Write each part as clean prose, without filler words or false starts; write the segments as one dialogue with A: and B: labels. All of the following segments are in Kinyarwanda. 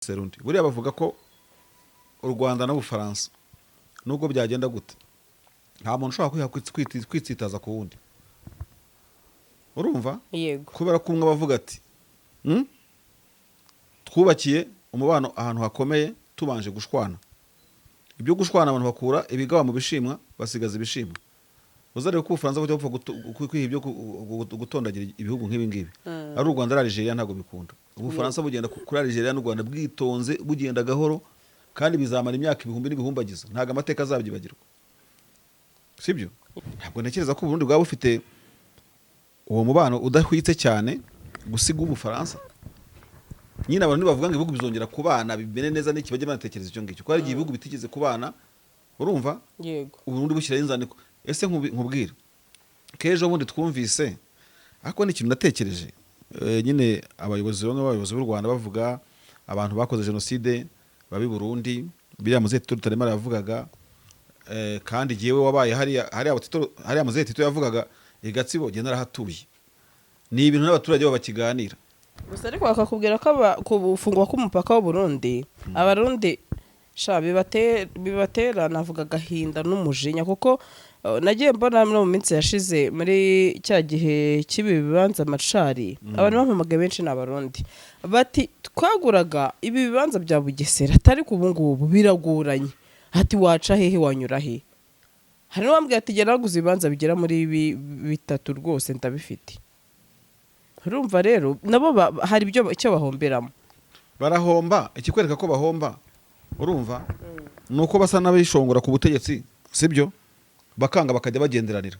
A: Serundi buriya bavuga ko u Rwanda n'Ubufaransa nubwo byagenda gute nta muntu ushobora kwitsitaza ku wundi urumva
B: yego
A: kubera ko umwe bavuga ati twubakiye umubano ahantu hakomeye tubanje gushwana ibyo gushwana abantu bakura ibigaba mu bishimwa basigaza ibishimwa uzarebe ko Ubufaransa bujya bupfa kwiha ibyo gutondagira ibihugu nk'ibi ngibi ari u Rwanda na Algeria ntago bikunda Ubufaransa bugenda kuri Algeria n'u Rwanda bwitonze bugenda gahoro kandi bizamara imyaka ibihumbi n'ibihumbagiza ntago amateka azabyibagirwa sibyo ntabwo ntekereza ko Burundi bwaba bufite uwo mubano udahwitse cyane gusiga Ubufaransa nyine abantu bavuga ngo ibihugu bizongera kubana bibene neza n'iki bajye banatekereza icyo ngicyo ko ari ibihugu bitigeze kubana urumva
B: yego
A: Burundi bushyiraho inzandiko ese nkubwira kejo bundi twumvise ariko ni ikintu natekereje nyine abayobozi b'u Rwanda bavuga abantu bakoze genocide babi Burundi biriya Muzee Tito Rutaremara yavugaga kandi jewe wabaye hari Muzee Tito yavugaga Igatsibo genda rahatuye ni ibintu n'abaturage bakiganira
B: gusa ariko bakakubwira ko kubufungwa k'umupaka wa Burundi abarundi sha bibatera navuga gahinda n'umujinya kuko nagiye mbona mu minsi yashize muri cya gihe kibi bibanza macari abantu bampamagaye benshi n'abarundi bati twaguraga ibi bibanza bya Bugesera atari ku bungubu biraguranye ati waca hehe wanyura he hari n'uwambwiye ati gera naguze ibibanza bigera muri bitatu rwose ndabifite urumva rero nabo hari ibyo icyo bahomberamo
A: barahomba ikikwereka ko bahomba urumva nuko basa n'abishongora ku butegetsi sibyo bakanga bakajya bagenderanira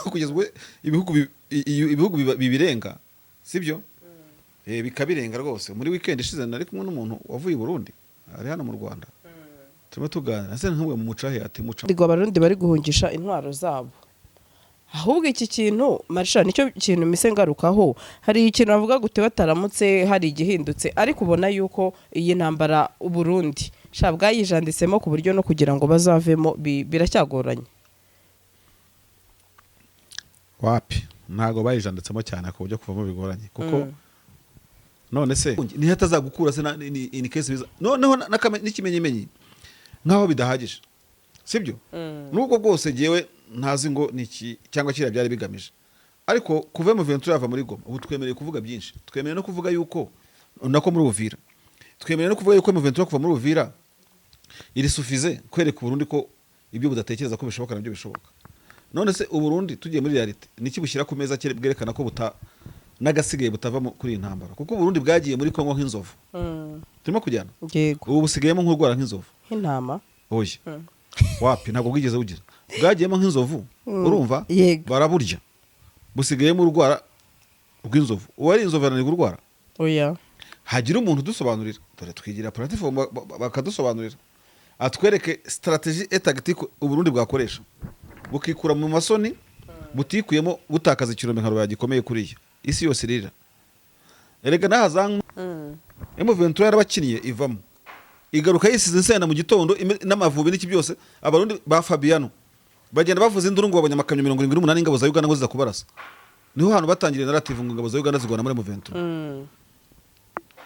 A: kugezwe ibihugu bibirenga sibyo bikabirenga rwose muri weekend ishize nari kumwe n'umuntu wavuye i Burundi ari hano mu Rwanda turimo tuganira ase nk'umwe mu mucahe ati muca
B: digo abarundi bari guhungisha intwaro zabo ahubwo iki kintu marisha nicyo kintu mise ngarukaho hari ikintu bavuga gute bataramutse hari igihindutse ariko ubona yuko iyi ntambara u Burundi shabwa yijanditsemo ku buryo no kugira ngo bazavemo biracyagoranye
A: wapi ntago bayijanditsemo cyane ku buryo kuvamo bigoranye kuko none se ni hatazagukura se in case biza noneho n'ikimenyemenye nkaho bidahagije sibyo nubwo bwose jewe ntazi ngo niki cyangwa kira byari bigamije ariko kuva mu Ventura yava muri Goma ubu twemereye kuvuga byinshi twemereye no kuvuga yuko nako muri Uvira twemereye no kuvuga yuko mu Ventura kuva muri Uvira iri sufize kwereka Burundi ko ibyo budatekereza ko bishoboka nabyo bishoboka none se Burundi tugiye muri reality niki bushyira ku meza bwerekana ko nagasigaye butava kuri intambara kuko Burundi bwagiye muri Kongo nk'inzovu turimo kujyana ubu busigayemo nk'urwara nk'inzovu
B: intama
A: oye wapi ntabwo bwigeze bugira bwagiyemo nk'inzovu urumva baraburya busigayemo urwara rw'inzovu uwari inzovu ananiwe urwara
B: oya
A: hagira umuntu dusobanurira dore twigira platform bakadusobanurira atwereke strategie et tactique Burundi bwakoresha bukikura mu masoni butikuyemo butakaza ikirombe nka gikomeye kuriya isi yose irira erega nahazanka M23 yarabakiniye ivamo igaruka yisize insena mu gitondo n'amavubi n'iki byose abarundi ba Fabiano bagenda bavuza induru ngo babonye amakamyo 78 ingabo za Uganda ngo ziza kubarasa niho hano batangiriye narrative ngo ingabo za Uganda zigwana muri M23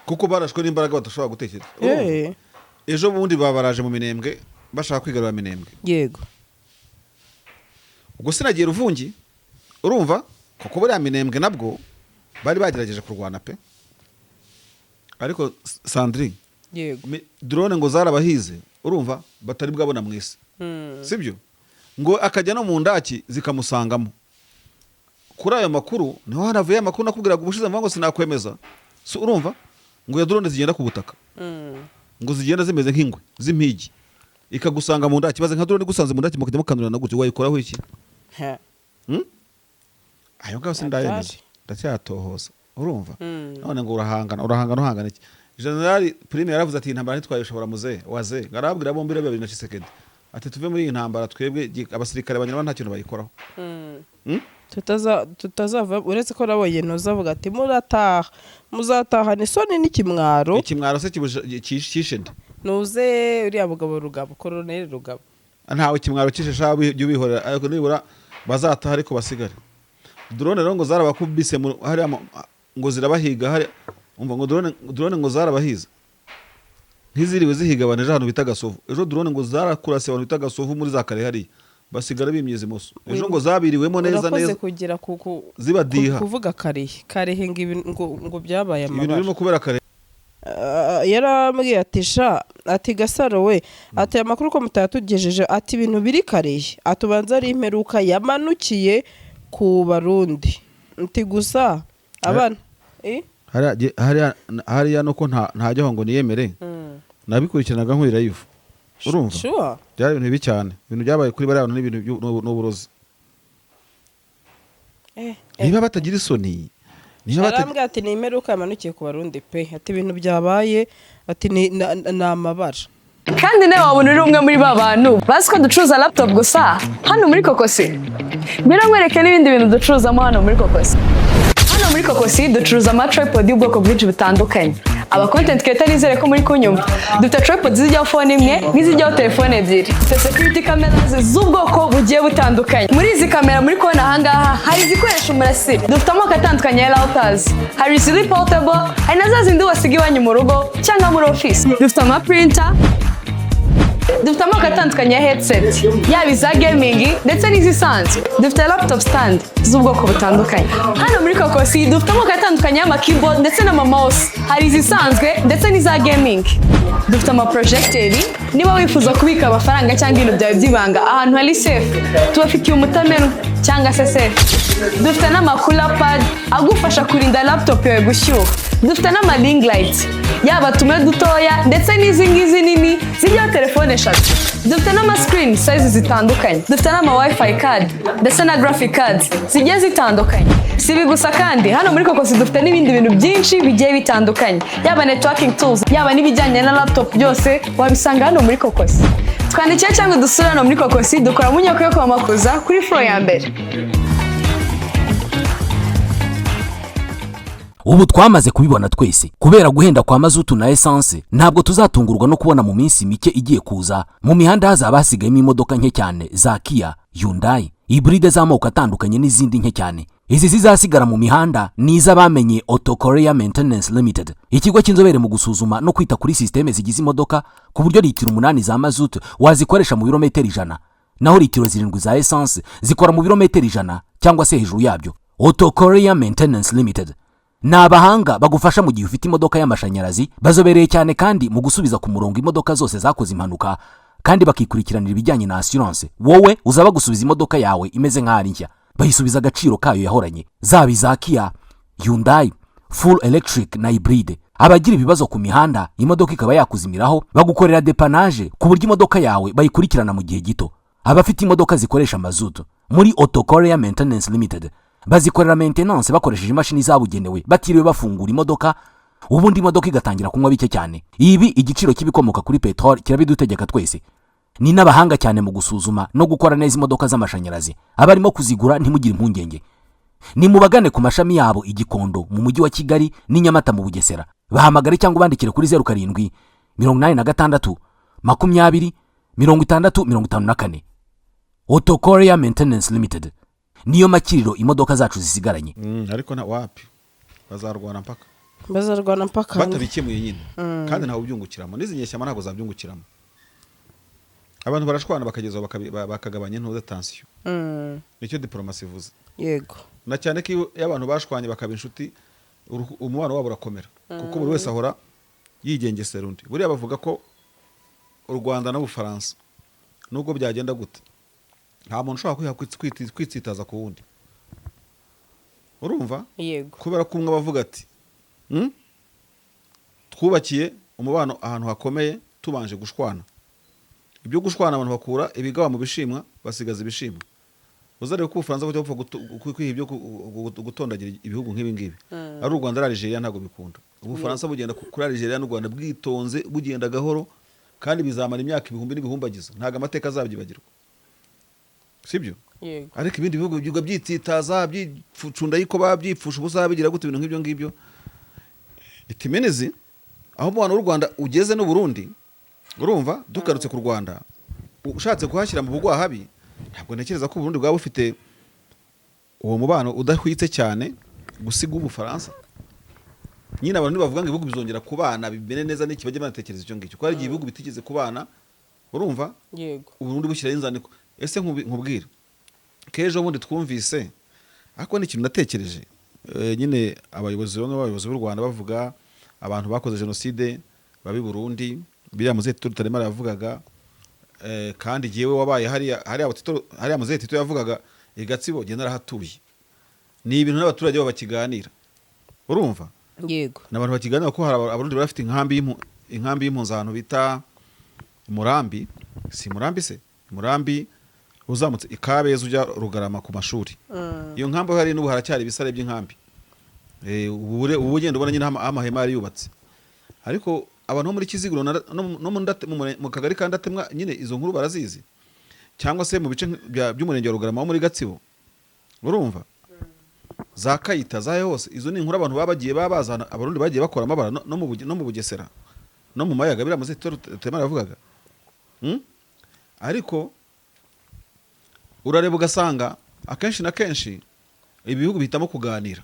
A: kuko barashwe n'imbaraga badashobora gutekereza ejo bundi babaraje mu Minembwe bashaka kwigarura Minembwe
B: yego
A: ubwo sinagiye Ruvungi urumva kuko bari Minembwe nabwo bari bagerageje kurwana pe ariko Sandrine
B: yego
A: drone ngo zarabahize urumva batari bwabona mwese sibyo ngo akajya no mu ndaki zikamusangamo kuri ayo makuru niho hanavuye amakuru nakubwiraga ubushize mvango sinakwemeza so urumva ngo ya drone zigenda ku butaka ngo zigenda zimeze nk'ingwe z'impigi ikagusanga mu ndaki baze nka drone gusanze mu ndaki mukajya mukanura na gutyo wayikoraho iki ayo ngabo sindayemeza ndacyatohoza urumva none ngo urahangana iki General Prime yaravuze ati intambara ntitwayishobora Muzee waze garabwira bombi babiri na Chisekedi ati tuve muri iyi ntambara twebwe abasirikare banyarwanda nta kintu bayikoraho
B: tutazava uretse ko nabonye ntuzavuga ati muzataha ni soni n'ikimwaro
A: se kishende
B: nuze uriya mugabo Rugabo Colonel Rugabo
A: ntawe kimwaro kishesha byo bihorera ariko nibura bazataha ariko basigare drone rero ngo zarabakubise hari ngo zirabahiga hari umva ngo drone ngo zarabahiza nk'iziriwe zihigabanije ahantu bita Gasovu ejo drone ngo zarakurase abantu bita Gasovu muri za kare hari basigara bimyeze imoso ejo ngo zabiriwemo neza neza
B: kugira
A: zibadiha
B: kuvuga karehe ngo byabaye amabara
A: ibintu birimo kubera kare
B: yarambwiye ati sha ati Gasaro we ati amakuru ko mutatugejeje ati ibintu biri karehe atubanza ari imperuka yamanukiye ku Barundi ati gusa abana
A: hariya nuko ntajyaho ngo niyemere nabikurikiranaga nkurira yivu urumva byari ibintu bibi cyane ibintu byabaye kuri bariya bantu n'ibintu n'uburozi niba batagira isoni
B: arambwira ati ni imperuka yamanukiye ku Barundi pe ati ibintu byabaye ati ni amabara
C: kandi nawe wabona uri umwe muri ba bantu bazi ko ducuruza laptop gusa hano muri Kokosi nkwereke n'ibindi bintu ducuruzamo hano muri Kokosi. Hano muri Kokosi ducuruza amatripod y'ubwoko bwinshi butandukanye. Aba content creator nizere ko muri kunyumva. Dufite tripod zijyaho phone imwe n'izijyaho telefone ebyiri. Dufite security cameras z'ubwoko bugiye butandukanye. Muri izi kamera muri kubona ahangaha hari izikoresha umurasire. Dufite amoko atandukanye ya routers. Hari ziri portable, hari na za zindi wasiga iwanyu mu rugo cyangwa muri office. Dufite ama printer, dufite amoko atandukanye ya headset, yaba iza gaming ndetse n'izisanzwe. Dufite laptop stand z'ubwoko butandukanye. Hano muri Kokosi dufite amoko atandukanye y'ama keyboard ndetse n'ama mouse, hari izisanzwe ndetse n'iza gaming. Dufite ama projecteri, niba wifuza kubika amafaranga cyangwa ibintu byawe by'ibanga ahantu hari safe, tubafitiye umutamenwa cyangwa se safe. Dufite n'ama cooler pad agufasha kurinda laptop yawe gushyuha. Dufite n'ama ring light, yaba tumwe dutoya ndetse n'izi ngizi nini zijyaho telefone eshatu. Dufite n'ama screen size zitandukanye. Dufite n'ama wifi card ndetse na graphic cards zigiye zitandukanye. Si ibi gusa kandi hano muri Kokosi dufite n'ibindi bintu byinshi bigiye bitandukanye, yaba networking tools, yaba n'ibijyanye na laptop byose wabisanga hano muri Kokosi. Twandikira cyangwa dusura hano muri Kokosi, dukora mu nyubako yo kwa Makuza kuri floor ya mbere.
D: Ubu twamaze kubibona twese kubera guhenda kwa mazutu na essence ntabwo tuzatungurwa no kubona mu minsi mike igiye kuza mu mihanda hazaba hasigayemo imodoka nke cyane za Kia, Hyundai, hybride z'amoko atandukanye n'izindi nke cyane. Izi zizasigara mu mihanda niza bamenye Auto Korea Maintenance Limited, ikigo cy'inzobere mu gusuzuma no kwita kuri systeme zigize imodoka ku buryo litiro 8 za mazutu wazikoresha mu birometero 100 naho litiro 7 za essence zikora mu birometero 100 cyangwa se hejuru yabyo. Auto Korea Maintenance Limited ni abahanga bagufasha mu gihe ufite imodoka y'amashanyarazi, bazobereye cyane kandi mu gusubiza ku murongo imodoka zose zakoze impanuka kandi bakikurikiranira ibijyanye na assurance. Wowe uzaba gusubiza imodoka yawe imeze nk'ari nshya, bayisubiza agaciro kayo yahoranye, zaba iza Kia, Hyundai, full electric na hybride. Abagira ibibazo ku mihanda imodoka ikaba yakuzimiraho bagukorera dépannage ku buryo imodoka yawe bayikurikirana mu gihe gito. Abafite imodoka zikoresha mazutu muri Auto Korea Maintenance Limited bazikorera maintenance bakoresheje imashini zabugenewe batiriwe bafungura imodoka, ubundi imodoka igatangira kunywa bike cyane. Ibi igiciro kibikomoka kuri petrol kirabidutegeka twese. Ni n'abahanga cyane mu gusuzuma no gukora neza imodoka z'amashanyarazi. Abarimo kuzigura ntimugire impungenge. Ni mubagane ku mashami yabo Igikondo mu mujyi wa Kigali n'Inyamata mu Bugesera. Bahamagare cyangwa bandikire kuri 07 86 20 6054. Auto Korea Maintenance Limited niyo makiriro imodoka zacu zisigaranye.
A: Ariko na wapi bazarwana mpaka batabikemuye nyine kandi ntawe ubyungukiramo, n'izi nyeshyama ntabwo zabyungukiramo. Abantu barashwana bakagezaho bakagabanya ntuze tension. Nicyo diplomasi ivuze.
B: Yego.
A: Na cyane ko abantu bashwanye bakaba inshuti umubano wabo urakomera kuko buri wese ahora yigengesera undi. Buriya bavuga ko u Rwanda n'Ubufaransa nubwo byagenda gute nta muntu ushobora kwitsitaza ku wundi. Urumva?
B: Yego.
A: Kubera ko umwe bavuga ati twubakiye umubano ahantu hakomeye tubanje gushwana. Ibyo gushwana abantu bakura ibigawa mu bishimwa basigaza ibishimwa. Uzarebe ko Ubufaransa bujya bupfa kwiha ibyo gutondagira ibihugu nk'ibi ngibi. Ari u Rwanda na Algeria ntago bikunda. Ubufaransa bugenda kuri Algeria n'u Rwanda bwitonze bugenda gahoro kandi bizamara imyaka ibihumbi n'ibihumbagiza. Ntago amateka azabyibagirwa. Sibyo?
B: Yego.
A: Ariko ibindi bihugu byuga byitsitaza byicunda yiko babyipfusha ubusa bigira gute ibintu nk'ibyo ngibyo. Itimenezi aho umwana w'u Rwanda ugeze n'u Burundi, urumva dukarutse ku Rwanda ushatse kuhashyira mu bugwa habi, ntabwo ntekereza ko Burundi bwaba bufite uwo mubano udahwitse cyane gusiga Ubufaransa. nyine abantu bavuga ngo ibihugu bizongera kubana bimene neza n'iki bajye banatekereza icyo ngicyo ko hari igihe ibihugu bitigeze kubana urumva
B: yego
A: uburundi bushyiraho inzandiko ese nkubwira kejo bundi twumvise ariko ni ikintu natekereje nyine abayobozi b'u Rwanda bavuga abantu bakoze jenoside babi Burundi biriya muzehe Tito Rutaremara yavugaga kandi jewe wabaye hariya muzehe Tito yavugaga Gatsibo genda narahatuye ni ibintu n'abaturage bakiganira urumva
B: yego
A: n'abantu bakiganira ko hari abarundi barafite inkambi y'impunzano bita Murambi si Murambi se Murambi uzamutse Ikabeza ujya Rugarama ku mashuri iyo nkambi hari n'ubu haracyari ibisare by'inkambi ubu ugenda ubona nyine amahema yari yubatse ariko abantu muri Kiziguro no mu kagari kandi atemwa nyine izo nkuru barazizi cyangwa se mu bice by'umurenge wa Rugarama wo muri Gatsibo urumva za Kayita zaye hose izo ni inkuru abantu babagiye babazana abarundi bagiye bakora amabara no mu Bugesera no mu Mayaga biramaze Rutaremara yavugaga ariko urareba ugasanga akenshi na kenshi ibihugu bihitamo kuganira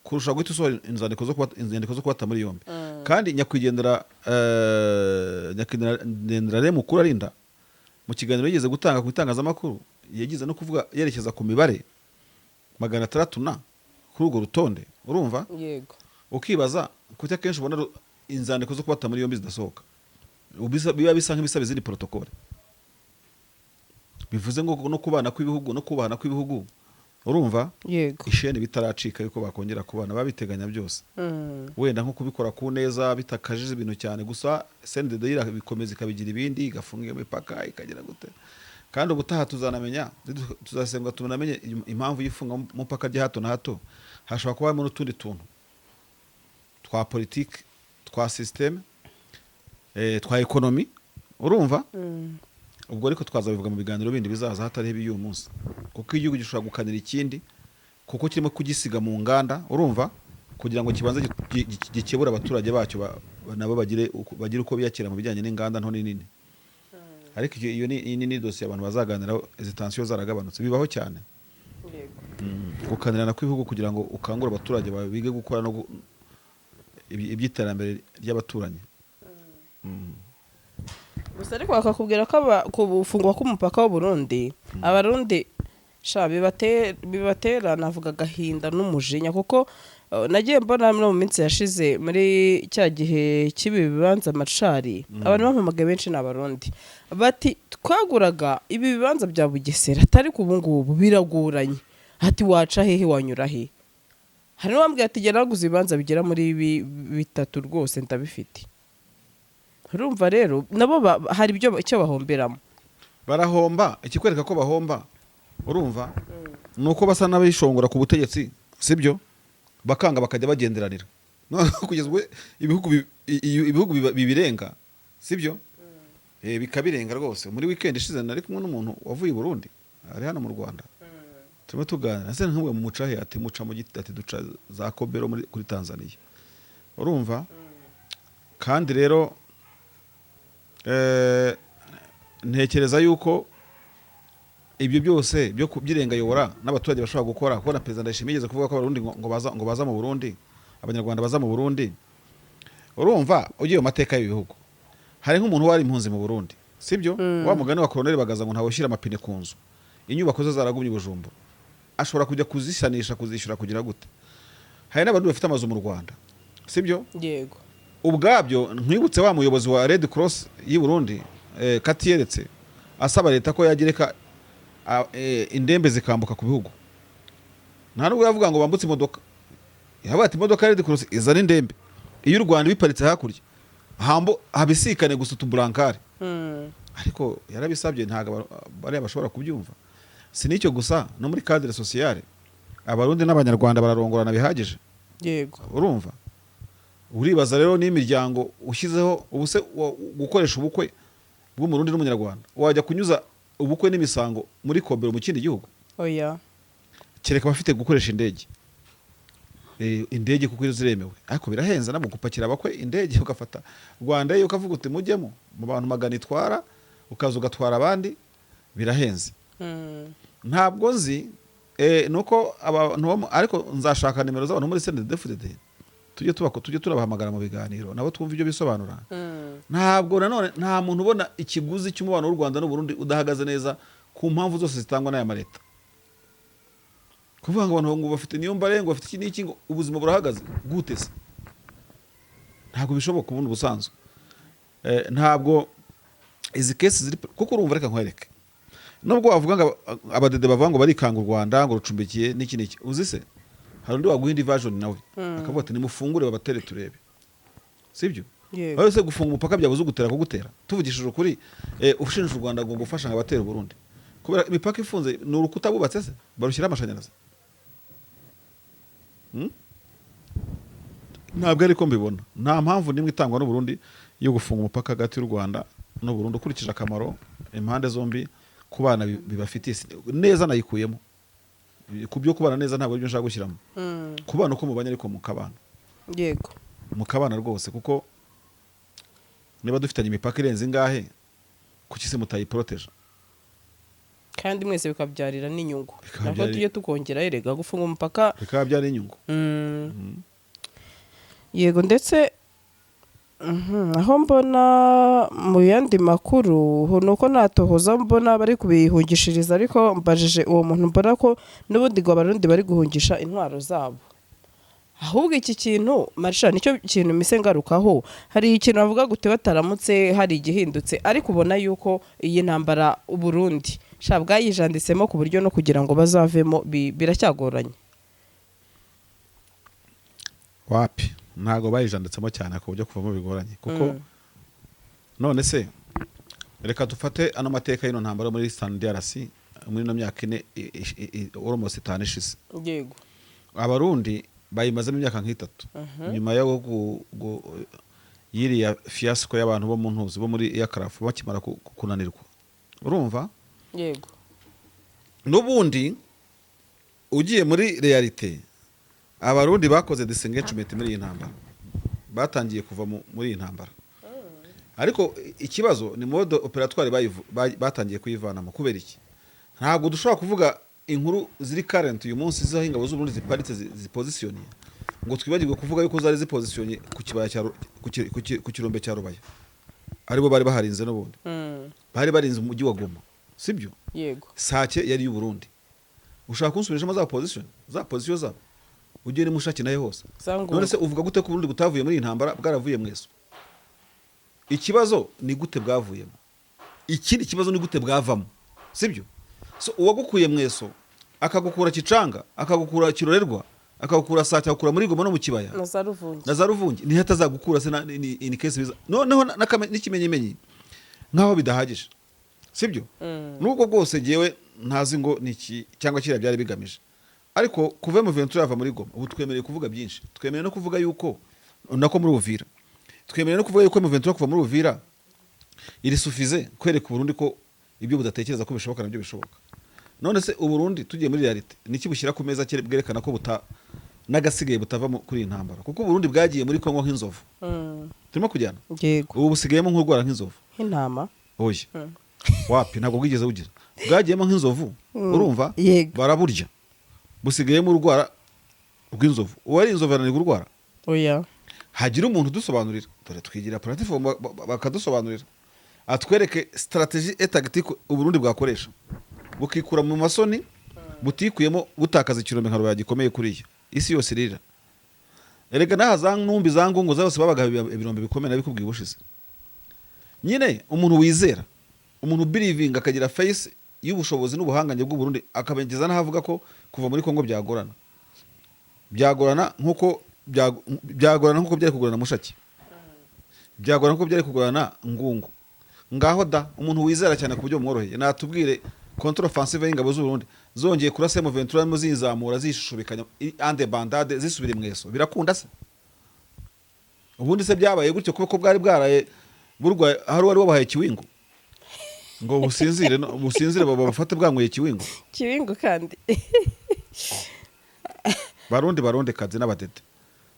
A: kurusha guhita usohora inzandiko zo kubata muri yombi kandi nyakwigendera mukuru arinda mu kiganiro yigeze gutanga ku itangazamakuru yagize no kuvuga yerekeza ku mibare 600 kuri urwo rutonde urumva
B: yego
A: ukibaza kuko akenshi ubona inzandiko zo kubata muri yombi zidasohoka biba bisa nk'ibisaba izindi protocole bivuze ngo no kubana kw'ibihugu urumva
B: yego
A: isheni bitaracika yuko bakongera kubana babiteganya byose wenda nko kubikora ku neza bitakajije ibintu cyane gusa CNDD bikomeza ikabigira ibindi igafunga imipaka ikagera gute kandi ubutaha tuzanamenya tuzasenga tunamenye impamvu yifunga mupaka rya hato na hato hashobora kuba mu n'utundi tuntu twa politique twa system twa economy urumva ubwo ariko twazabivuga mu biganiro bindi bizaza hatari y'uyu munsi kuko igihugu gishobora gukanira ikindi kuko kirimo kugisiga mu nganda urumva kugira ngo kibanze gikebura abaturage bacyo nabo bagire uko biyakira mu bijyanye n'inganda nto nini ariko iyo ni dosiye abantu bazaganiraho izi tension zaragabanutse bibaho cyane gukanirana kw'ibihugu kugira ngo ukangure abaturage bige gukora no iby'iterambere ry'abaturanyi
B: gusa ariko bakakubwira ko kubufungwa k'umupaka w'u Burundi abarundi bibatera navuga agahinda n'umujinya kuko nagiye mbona mu minsi yashize muri cya gihe cy'ibi bibanza amacari abantu bampamagaye benshi n'abarundi bati twaguraga ibi bibanza bya Bugesera atari ku bungubu biraguranye ati waca hehe wanyura he hari n'uwambwiye ati gera naguze ibibanza bigera muri 3 rwose ndabifite urumva rero nabo hari icyo bahomberamo
A: barahomba ikikwereka ko bahomba urumva nuko basa n'abishongora ku butegetsi sibyo bakanga bakajya bagenderanira kugeza ubwo ibihugu bibirenga sibyo bikabirenga rwose muri weekend ishize nari kumwe n'umuntu wavuye i Burundi ari hano mu Rwanda turimo tuganira ase nk'umwe mu mucahe ati muca mu giti ati duca za Kobero kuri Tanzania urumva kandi rero ntekereza yuko ibyo byose byo kubyirengayobora n'abaturage bashobora gukora kuko na Perezida Ndayishimiye yigeze kuvuga ko abarundi ngo baza mu Burundi abanyarwanda baza mu Burundi urumva ugiye mu mateka y'ibihugu hari nk'umuntu wari impunzi mu Burundi sibyo wa mugani wa Colonel Bagaza ngo ntawe ushyira amapine ku nzu inyubako zo zaragumye Bujumbura ashobora kujya kuzisanisha kuzishyura kugira gute hari n'abantu bafite amazu mu Rwanda sibyo
B: yego
A: ubwabyo nkwibutse wa muyobozi wa Red Cross y'u Burundi katiyeretse asaba leta ko yagireka indembe zikambuka ku bihugu nta nubwo yavuga ngo bambutse imodoka yabaye ati imodoka Red Cross izana indembe iyo u Rwanda biparitse hakurya habisikane gusa utuburankari ariko yarabisabye ntago bari bashobora kubyumva si nicyo gusa no muri cadre sociale abarundi n'abanyarwanda bararongorana bihagije
B: yego
A: urumva uribaza rero n'imiryango ushyizeho ubuse gukoresha ubukwe bw'umurundi n'umunyarwanda wajya kunyuza ubukwe n'imisango muri Kobero mu kindi gihugu
B: oya
A: kereka bafite gukoresha indege kuko ziremewe ariko birahenze namo gupakira abakwe indege ugafata Rwanda yo ukavuga uti mujyemo mu bantu magana itwara ukaza ugatwara abandi birahenze ntabwo nzi nuko abantu ariko nzashaka nimero z'abantu muri CNDD-FDD tujye turabahamagara mu biganiro nabo twumva ibyo bisobanura. Ntabwo nanone nta muntu ubona ikiguzi cy'umubano w'u Rwanda n'u Burundi udahagaze neza ku mpamvu zose zitangwa n'aya mareta. Kuvuga ngo abantu ngo bafite niyo mbare ngo bafite iki n'iki ngo ubuzima burahagaze gute se? Ntabwo bishoboka ubundi busanzwe. Ntabwo izi kesi ziri kuko urumva reka nkwereke. Nubwo bavuga ngo abadede bavuga ngo barikanga u Rwanda ngo rucumbikiye n'iki n'iki. Uzi se? Hari undi waguha indi version nawe. Akavuga ati nimufungure babatere turebe. Sibyo? Aho se gufunga umupaka byabuze gutera kugutera. Tuvugishije ukuri ushinja u Rwanda ngo gufasha abatera u Burundi. Kubera imipaka ifunze ni urukuta bubatse se barushyira amashanyarazi. Ntabwo ariko mbibona. Nta mpamvu nimwe itangwa n'u Burundi yo gufunga umupaka hagati y'u Rwanda n'u Burundi ukurikije akamaro impande zombi ku bana bibafitiye neza nayikuyemo. Ku byo kubana neza ntabwo aribyo nshaka gushyiramo. Kubana uko mubanye ariko mukabana.
B: Yego.
A: Mukabana rwose kuko niba dufitanye imipaka irenze ingahe kuki se mutayiproteje?
B: Kandi mwese bikabyarira n'inyungu. Nako tujye tukongera erega gufunga umupaka
A: bikabyarira inyungu.
B: Yego ndetse aho mbona mu yandi makuru nuko natohoza mbona bari kubihungishiriza ariko mbajije uwo muntu mbona ko n'ubundi ngo abarundi bari guhungisha intwaro zabo. Ahubwo iki kintu Marisha nicyo kintu mise ngarukaho. Hari ikintu bavuga gute bataramutse hari igihindutse ariko ubona yuko iyi ntambara u Burundi shabwa yijanditsemo ku buryo no kugira ngo bazavemo biracyagoranye.
A: Wapi ntago bayijanditsemo cyane ku buryo kuvamo bigoranye kuko none se reka dufate ano mateka y'ino ntambara muri DRC muri no myaka ine almost 5 ishize.
B: Yego.
A: Abarundi bayimazemo imyaka nk'itatu nyuma yo yiriya fiasco y'abantu bo mu ntuzi bo muri Aircraft bakimara kunanirwa. Urumva?
B: Yego.
A: N'ubundi ugiye muri realite abarundi bakoze disengagement muri iyi ntambara. Batangiye kuva muri iyi ntambara. Ariko ikibazo ni mode operatoire batangiye kuyivanamo kubera iki? Ntabwo dushobora kuvuga inkuru ziri current uyu munsi z'ingabo z'u Burundi ziparitse zipozitioniye ngo twibagirwe kuvuga yuko zari zipozitioniye ku kibaya cya ku kirombe cya Rubaya. Aribo bari baharinze n'ubundi. Bari barinze umujyi wa Goma. Sibyo?
B: Yego.
A: Sake yari y'u Burundi. Ushaka kunsubirishamo za position zabo. Ugiye ni mushaki naye hose. None se uvuga gute ko Burundi butavuye muri intambara bwaravuye mweso? Ikibazo ni gute bwavuyemo. Ikindi kibazo ni gute bwavamo. Sibyo? So uwagukuye mweso akagukura Kicanga, akagukura Kirorerwa, akagukura Sake, akagukura muri Goma no mu kibaya. Na Zaruvungi ni hatazagukura se in case biza. Noneho n'ikimenyemenye nkaho bidahagije. Sibyo? Nubwo bwose jewe ntazi ngo niki cyangwa kira byari bigamije. Ariko kuva mu Ventura yava muri Goma ubu twemereye kuvuga byinshi. Twemereye no kuvuga yuko nako muri Uvira. Twemereye no kuvuga yuko mu Ventura kuva muri Uvira iri sufize kwereka Burundi ko ibyo budatekereza ko bishoboka nabyo bishoboka. None se u Burundi tugiye muri realite niki bushyira ku meza bwerekana ko nagasigaye butava kuri intambara kuko Burundi bwagiye muri Kongo nk'inzovu. Turimo kujyana.
B: Yego.
A: Ubu busigayemo nk'urwara nk'inzovu.
B: Intama.
A: Oye. Wapi ntabwo bwigeze bugira. Bwagiyemo nk'inzovu. Urumva? Baraburya. Busigayemo urwara rw'inzovu. Uwari inzovu aranirwa urwara.
B: Oya.
A: Hagira umuntu dusobanurira. Dore twigira platform bakadusobanurira. Atwereke strategie et tactique u Burundi bwakoresha. Bukikura mu masoni butikuyemo butakaza ikirombe nka Rubaya gikomeye kuriya. Isi yose irira. Erega nahaza numbi zangungo zose babaga ibirombe bikomeye nabikubwiye ubushize. Nyine umuntu wizera, umuntu believing akagira face y'ubushobozi n'ubuhanganye bw'u Burundi akabengeza nahavuga ko kuva muri Kongo byagorana. Nkuko byari kugorana Mushaki. Byagorana nkuko byari kugorana Ngungu. Ngaho da umuntu wizera cyane ku buryo mworoheye natubwire contre offensive y'ingabo z'u Burundi zongeye kurasa mu Ventura mu zinzamura zishushubikanya ande bandade zisubire mweso birakunda se ubundi se byabaye gutyo kuko bwari bwaraye burwa hari wari wabahaye Kiwingu ngo businzire bafate bwanguye Kiwingu
B: kandi
A: barundi kazi n'abadede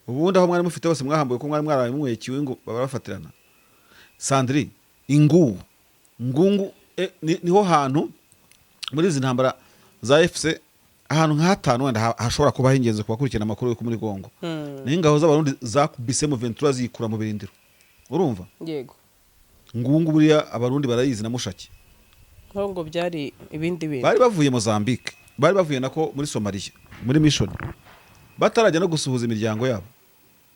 A: ubundi aho mwari mufite bose mwahambuye ko mwari mwaraye mumwe Kiwingu babafatirana Sandri Ngungu niho hantu muri izi ntambara za FC ahantu nk'hatanu wenda hashobora kuba hingenze kubakurikirana amakuru yo muri Kongo n'ingabo z'abarundi zakubise mu Ventura zikura mu birindiro urumva
B: yego
A: ngungu buriya abarundi barayizi na Mushaki
B: ngo byari ibindi bintu
A: bari bavuye Mozambique bari bavuye nako muri Somalia muri mission batarajya no gusuhuza imiryango yabo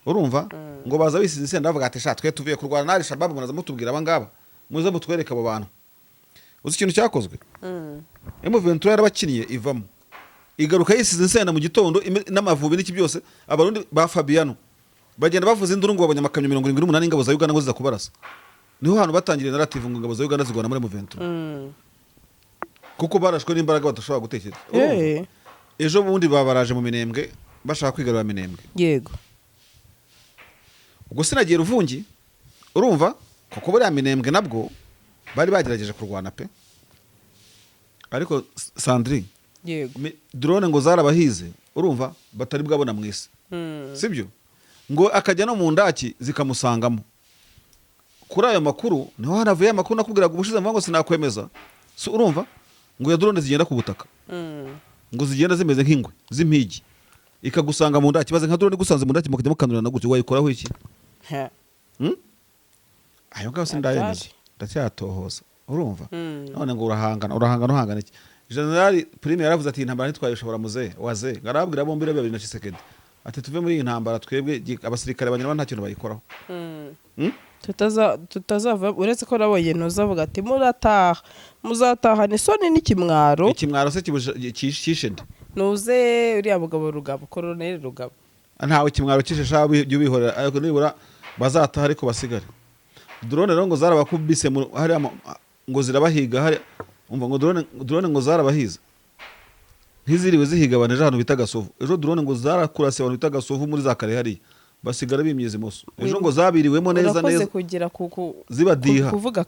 A: urumva ngo baza bisize insenda bavuga ati sha twe tuvuye kurwana na Al-Shabaab munaza mutubwira abangaba muze mutwereka abo bantu uzi ikintu cyakozwe M23 yarabakiniye ivamo igaruka yisize insenda mu gitondo n'amavubi n'iki byose abarundi ba Fabiano bagenda bavuza induru ngo babonye amakamyo 78 ingabo za Uganda ngo ziza kubarasa niho hantu batangiriye narrative ngo ingabo za Uganda zigwana muri M23 kuko barashwe n'imbaraga badashobora gutekereza ejo bundi babaraje mu Minembwe bashaka kwigarura Minembwe
B: yego
A: ubwo sinagiye Ruvungi urumva kuko bari Minembwe nabwo bari bagerageje kurwana pe ariko Sandrine
B: yego
A: drone ngo zarabahize urumva batari bwabona mwese sibyo ngo akajya no mu ndaki zikamusangamo kuri ayo makuru niho hanavuye amakuru nakubwiraga ubushize mvuga ngo sinakwemeza so urumva ngo ya drone zigenda ku butaka ngo zigenda zimeze nk'ingwe z'impigi ikagusanga mu ndaki baze nka drone gusanze mu ndaki mukajya mukanurana na gutyo wayikoraho iki ayo ngabo sindayemeza ndacyatohoza urumva none ngo urahangana iki General Prime yaravuze ati intambara ntitwayishobora muze waze ngarabwira bombi rebe 2 Tshisekedi ati tuve muri iyi ntambara twebwe abasirikare banyarwa nta kintu bayikoraho
B: tutazava uretse ko nabonye ntuzavuga ati muzataha ni soni n'ikimwaro
A: se kishende
B: nuze uriya mugabo Rugabo Colonel Rugabo
A: ntawe kimwaro kishesha byubihorera ariko nibura bazataha ariko basigare drone rero ngo zarabakubise hari ngo zirabahiga hari umva ngo drone ngo zarabahiza ntiziriwe zihiga abantu ejo ahantu bita Gasovu ejo drone ngo zarakurase abantu bita Gasovu muri za kare hari basigara bimyeze moso ejo ngo zabiriwemo neza
B: kugira
A: zibadiha
B: kuvuga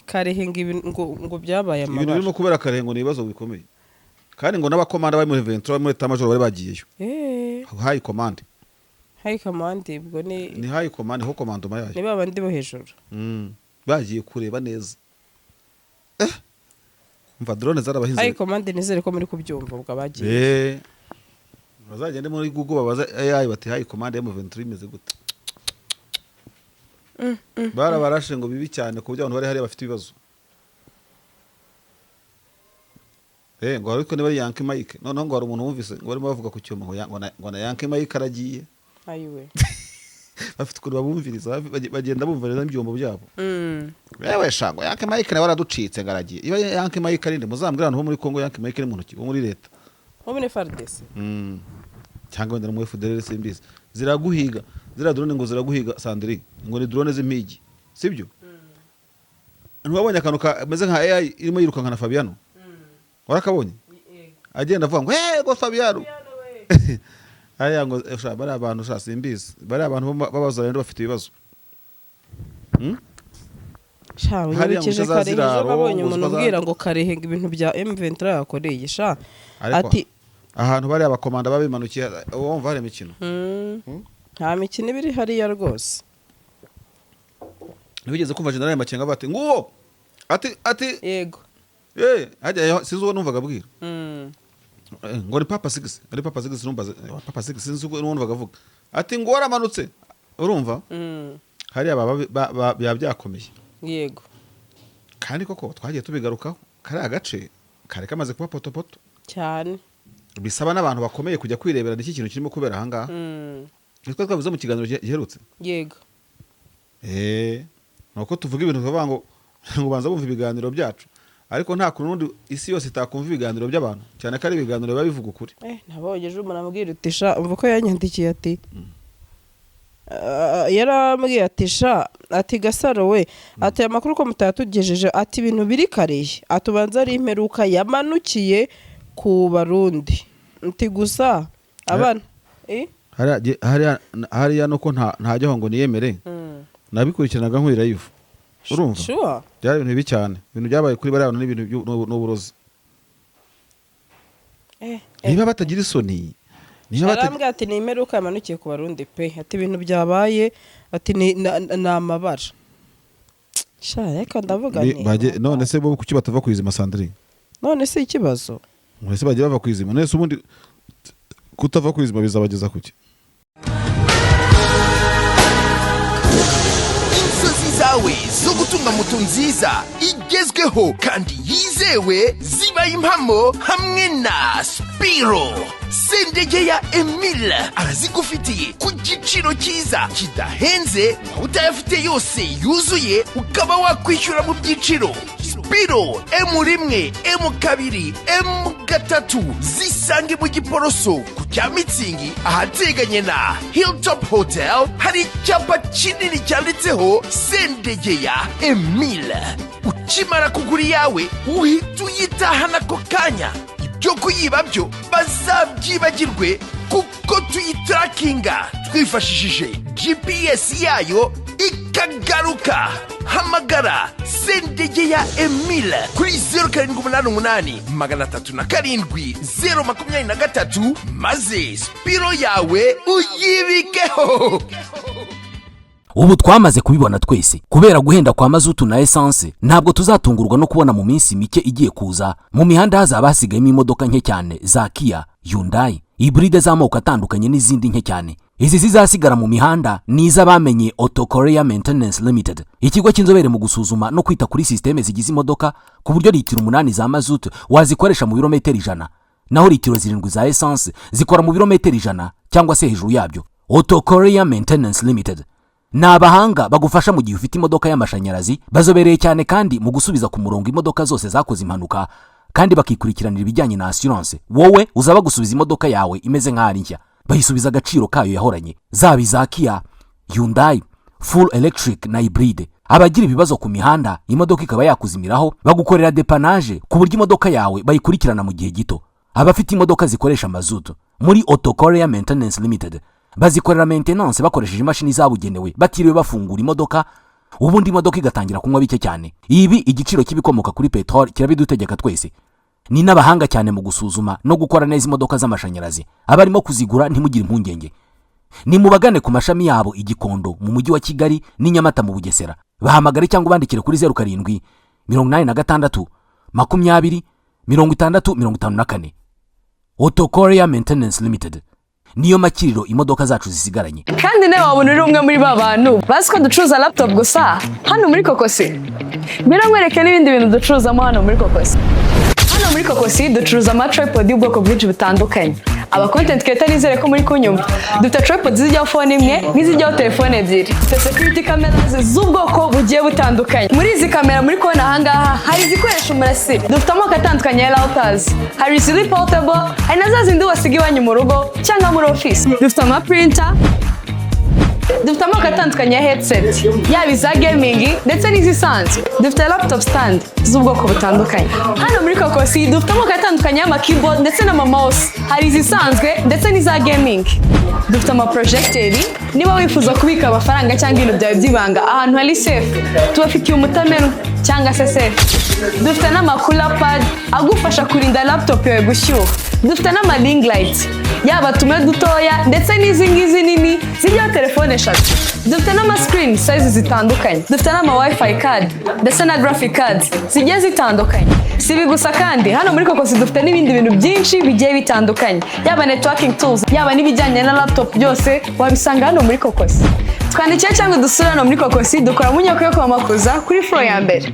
B: karehe ngo byabaye amabara
A: ibintu birimo kubera karehe ngo nibazo bikomeye kandi ngo n'abakomanda bari muri Ventura muri Tamajoro bari bagiyeyo high command ubwo ni high command ho commando mayayo
B: ni babandi bo hejuru
A: bagiye kureba neza umva drone zarabahize
B: high command nizere ko muri kubyumva ubwo bagiye
A: bazagende muri Google babaza AI bati high command ya M23 imeze gute barabarashe ngo bibi cyane ku buryo abantu bari hari bafite ibibazo ngo ariko niba Yankee Mike none ngo hari umuntu wumvise ngo barimo bavuga ku cyuma ngo na Yankee Mike aragiye
B: ayiwe
A: bafite kuri babumviriza bagenda bumva neza ibyombo byabo wewe shango Yankee Mike nawe araducitse ngaragiye iba Yankee Mike arinde muzambwira abantu bo muri Kongo Yankee Mike ni muntu ki wo muri leta
B: wo muri FARDC
A: cyangwa wenda mu FDLR simbizi ziraguhiga zira drone ngo ziraguhiga Sandrine ngo ni drone z'impigi sibyo ntwabonye akantu kameze nka AI irimo yirukanka na Fabiano warakabonye agenda avuga ngo go Fabiano aya ngo bari abantu simbizi bari abantu babazana rero bafite ibibazo
B: sha wibikije kare ejo babonye umuntu ubwira ngo karehenga ibintu bya M23 yakoreye sha ati
A: ahantu bari abakomanda babimanukiye wumva hari imikino
B: nta mikino ibiri hariya rwose
A: nibigeze kumva General Makenga bati nguwo ati
B: yego
A: hajya sizo numvaga bwira ngo ni Papa 6 numbaze Papa 6 sinzi uko numvaga avuga ati ngo waramanutse urumva hariya baba byakomeye
B: yego
A: kandi koko twagiye tubigarukaho kari agace kare kamaze kuba potopoto
B: cyane
A: bisaba n'abantu bakomeye kujya kwirebera n'iki kintu kirimo kubera ahangaha nitwe twavuze mu kiganiro giherutse
B: yego
A: nuko tuvuga ibintu tuvuga ngo banza bumva ibiganiro byacu ariko nta kurundi isi yose itakumva ibiganiro by'abantu cyane ko ari ibiganiro biba bivuga ukuri
B: nabonye ejo umuntu amubwira uti sha umva ko yanyandikiye ati yarambwiye ati sha ati Gasaro we ati amakuru ko mutatugejeje ati ibintu biri kareye atubanza ari imperuka yamanukiye ku Barundi ati gusa abana
A: hariya nuko ntajyaho ngo niyemere nabikurikiranaga nk'uri live urumva byari ibintu bibi cyane ibintu byabaye kuri bari abantu n'ibintu n'uburozi niba batagira isoni
B: arambwira ati ni imperuka yamanukiye ku Barundi pe ati ibintu byabaye ati ni amabara sha reka ndavuga
A: none se bo kuki batava kuyizima Sandrine
B: none se ikibazo
A: mwese bagiye bava kwizima nese ubundi kutava kwizima bizabageza kuki
E: zawe zo gutunga moto nziza igezweho kandi yizewe zibaye impamo hamwe na Spiro. Sendege ya Emile arazigufitiye ku giciro cyiza kidahenze, utayafite yose yuzuye ukaba wakwishyura mu byiciro. Spiro M1, M2, M3 zisange mu Giporoso ku cya Mitsingi ahateganye na Hilltop Hotel. Hari icyapa kinini cyanditseho Sendege ya Emile. Ukimara kugura yawe uhita uyitahana ako kanya. Ibyo kuyiba byo bazabyibagirwe kuko tuyitarakinga twifashishije GPS yayo ikagaruka. Hamagara Sendege ya Emile kuri 0788 307 maze Spiro yawe uyibikeho.
D: Ubu twamaze kubibona twese, kubera guhenda kwa mazutu na essence ntabwo tuzatungurwa no kubona mu minsi mike igiye kuza mu mihanda hazaba hasigayemo imodoka nke cyane za Kia, Hyundai, hybride z'amoko atandukanye n'izindi nke cyane. Izi zizasigara mu mihanda niza bamenye Auto Korea Maintenance Limited, ikigo cy'inzobere mu gusuzuma no kwita kuri systeme zigize imodoka ku buryo litiro 8 za mazutu wazikoresha mu birometero 100, naho litiro 7 za essence zikora mu birometero 100 cyangwa se hejuru yabyo. Auto Korea Maintenance Limited ni abahanga bagufasha mu gihe ufite imodoka y'amashanyarazi, bazobereye cyane kandi mu gusubiza ku murongo imodoka zose zakoze impanuka, kandi bakikurikiranira ibijyanye na assurance. Wowe uzaba gusubiza imodoka yawe imeze nk'ari nshya, bayisubiza agaciro kayo yahoranye, zaba za Kia, Hyundai, full electric na hybride. Abagira ibibazo ku mihanda imodoka ikaba yakuzimiraho, bagukorera dépannage ku buryo imodoka yawe bayikurikirana mu gihe gito. Abafite imodoka zikoresha mazutu muri Auto Korea Maintenance Limited bazikorera maintenance bakoresheje imashini zabugenewe, batiriwe bafungura imodoka, ubundi imodoka igatangira kunywa bike cyane. Ibi igiciro kibikomoka kuri petrol kirabidutegeka twese. Ni n'abahanga cyane mu gusuzuma no gukora neza imodoka z'amashanyarazi. Abarimo kuzigura ntimugire impungenge, ni mubagane ku mashami yabo i Gikondo mu mujyi wa Kigali ni Nyamata mu Bugesera. Bahamagare cyangwa bandikire kuri 07 86 20 6054. Auto Korea Maintenance Limited niyo makiriro imodoka zacu zisigaranye.
C: Kandi nawe wabona uri umwe muri babantu bazi ko ducuruza laptop gusa hano muri Kokosi. Nkwereke n'ibindi bintu ducuruzamo hano muri Kokosi. Hano muri Kokosi ducuruza tripod y'ubwoko bwinshi butandukanye. Aba content creator nizere ko muri kunyumva. Dufite tripod zijyaho phone imwe n'izijyaho telefone ebyiri. Dufite security cameras z'ubwoko bugiye butandukanye. Muri izi kamera muri kubona ahangaha hari izikoresha umurasire. Dufite amoko atandukanye ya routers. Hari ziri portable, hari na za zindi wasiga iwanyu mu rugo cyangwa muri office. Dufite printer. Dufite amoko atandukanye ya headset, yaba iza gaming ndetse n'izisanzwe. Dufite laptop stand z'ubwoko butandukanye. Hano muri Kokosi dufite amoko atandukanye y'ama keyboard ndetse n'ama mouse, hari izisanzwe ndetse n'iza gaming. Dufite projector, niba wifuza kubika amafaranga cyangwa ibintu byawe by'ibanga ahantu hari safe, tubafitiye umutameno cyangwa se safe. Dufite cooler pad agufasha kurinda laptop yawe gushyuha. Dufite ring light, yaba tume dutoya ndetse n'izi ngizi nini zijya telefone eshatu. Dufite screen size zitandukanye. Dufite wifi card ndetse na graphic card zigiye zitandukanye. Sibi gusa kandi hano muri Kokosi dufite n'ibindi bintu byinshi bigiye bitandukanye, yaba networking tools, yaba n'ibijyanye na laptop byose wabisanga hano muri Kokosi. Twandikira cyangwa dusura hano muri Kokosi, dukora mu nyubako yo kwa Makuza kuri floor ya mbere.